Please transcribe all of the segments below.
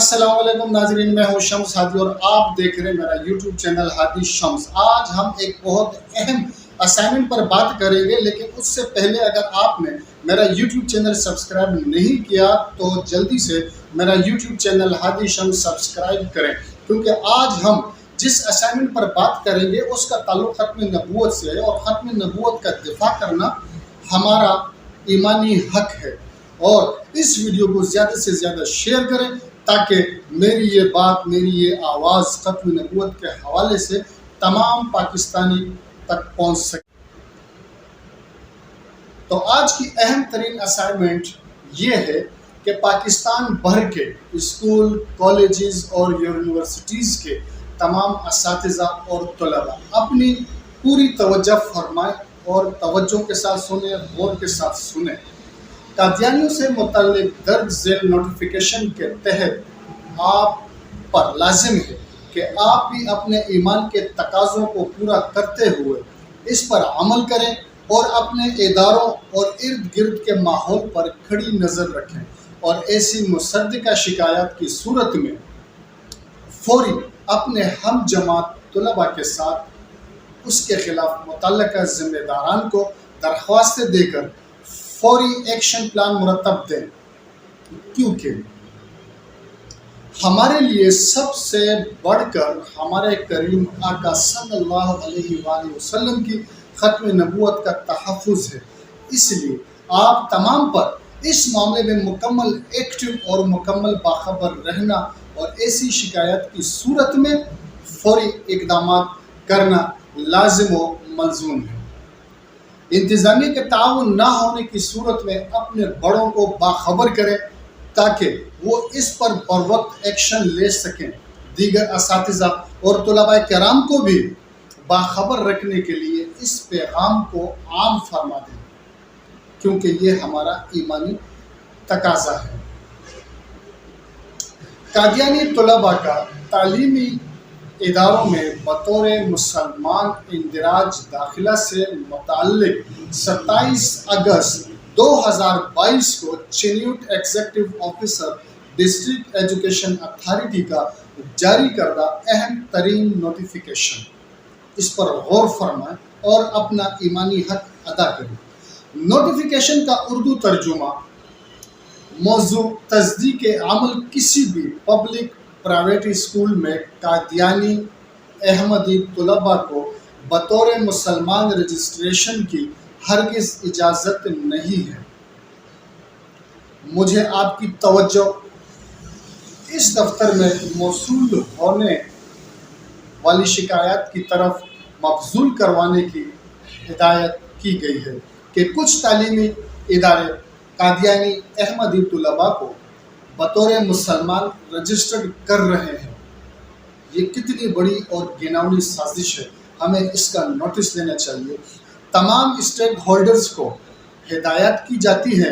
السلام علیکم ناظرین، میں ہوں شمس ہادی اور آپ دیکھ رہے ہیں میرا یوٹیوب چینل ہادی شمس۔ آج ہم ایک بہت اہم اسائنمنٹ پر بات کریں گے، لیکن اس سے پہلے اگر آپ نے میرا یوٹیوب چینل سبسکرائب نہیں کیا تو جلدی سے میرا یوٹیوب چینل ہادی شمس سبسکرائب کریں، کیونکہ آج ہم جس اسائنمنٹ پر بات کریں گے اس کا تعلق ختم نبوت سے ہے، اور ختم نبوت کا دفاع کرنا ہمارا ایمانی حق ہے۔ اور اس ویڈیو کو زیادہ سے زیادہ شیئر کریں تاکہ میری یہ بات، میری یہ آواز ختم نبوت کے حوالے سے تمام پاکستانی تک پہنچ سکے۔ تو آج کی اہم ترین اسائنمنٹ یہ ہے کہ پاکستان بھر کے اسکول، کالجز اور یونیورسٹیز کے تمام اساتذہ اور طلباء اپنی پوری توجہ فرمائیں اور توجہ کے ساتھ سنیں، غور کے ساتھ سنیں۔ قادیانیوں سے متعلق درج ذیل نوٹیفیکیشن کے تحت آپ پر لازم ہے کہ آپ بھی اپنے ایمان کے تقاضوں کو پورا کرتے ہوئے اس پر عمل کریں اور اپنے اداروں اور ارد گرد کے ماحول پر کھڑی نظر رکھیں، اور ایسی مصدقہ شکایات کی صورت میں فوری اپنے ہم جماعت طلباء کے ساتھ اس کے خلاف متعلقہ ذمہ داران کو درخواستیں دے کر فوری ایکشن پلان مرتب دیں، کیونکہ ہمارے لیے سب سے بڑھ کر ہمارے کریم آقا صلی اللہ علیہ وآلہ وسلم کی ختم نبوت کا تحفظ ہے۔ اس لیے آپ تمام پر اس معاملے میں مکمل ایکٹیو اور مکمل باخبر رہنا اور ایسی شکایات کی صورت میں فوری اقدامات کرنا لازم و ملزوم ہے۔ انتظامیہ کے تعاون نہ ہونے کی صورت میں اپنے بڑوں کو باخبر کریں تاکہ وہ اس پر بروقت ایکشن لے سکیں۔ دیگر اساتذہ اور طلباء کرام کو بھی باخبر رکھنے کے لیے اس پیغام کو عام فرما دیں، کیونکہ یہ ہمارا ایمانی تقاضا ہے۔ قادیانی طلباء کا تعلیمی اداروں میں بطور مسلمان اندراج داخلہ سے متعلق 27 اگست 2022 کو Chiniot executive officer district education authority کا جاری کردہ اہم ترین نوٹیفیکیشن، اس پر غور فرمائیں اور اپنا ایمانی حق ادا کریں۔ نوٹیفیکیشن کا اردو ترجمہ موضوع تصدیق عمل کسی بھی پبلک پرائیویٹ اسکول میں قادیانی احمدی طلباء کو بطور مسلمان رجسٹریشن کی ہرگز اجازت نہیں ہے۔ مجھے آپ کی توجہ اس دفتر میں موصول ہونے والی شکایات کی طرف مبذول کروانے کی ہدایت کی گئی ہے کہ کچھ تعلیمی ادارے قادیانی احمدی طلباء کو بطور مسلمان رجسٹرڈ کر رہے ہیں۔ یہ کتنی بڑی اور گھناؤنی سازش ہے، ہمیں اس کا نوٹس لینا چاہیے۔ تمام اسٹیک ہولڈرز کو ہدایت کی جاتی ہے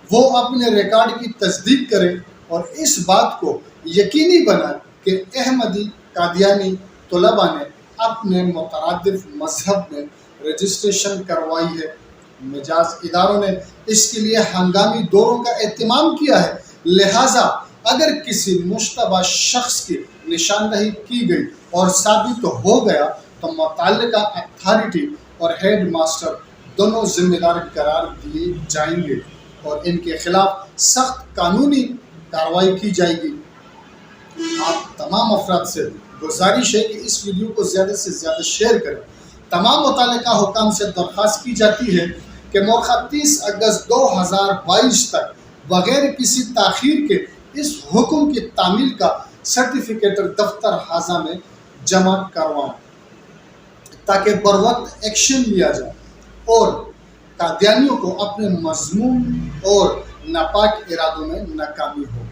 وہ اپنے ریکارڈ کی تصدیق کریں اور اس بات کو یقینی بنائیں کہ احمدی قادیانی طلباء نے اپنے مترادف مذہب میں رجسٹریشن کروائی ہے۔ مجاز اداروں نے اس کے لیے ہنگامی دوروں کا اہتمام کیا ہے، لہٰذا اگر کسی مشتبہ شخص کی نشاندہی کی گئی اور ثابت ہو گیا تو متعلقہ اتھارٹی اور ہیڈ ماسٹر دونوں ذمہ دار قرار دیے جائیں گے اور ان کے خلاف سخت قانونی کارروائی کی جائے گی۔ آپ تمام افراد سے گزارش ہے کہ اس ویڈیو کو زیادہ سے زیادہ شیئر کریں۔ تمام متعلقہ حکام سے درخواست کی جاتی ہے کہ موقع 30 اگست 2022 تک بغیر کسی تاخیر کے اس حکم کی تعمیل کا سرٹیفکیٹ دفتر حاضہ میں جمع کروائیں تاکہ بروقت ایکشن لیا جائے اور قادیانیوں کو اپنے مذموم اور ناپاک ارادوں میں ناکامی ہو۔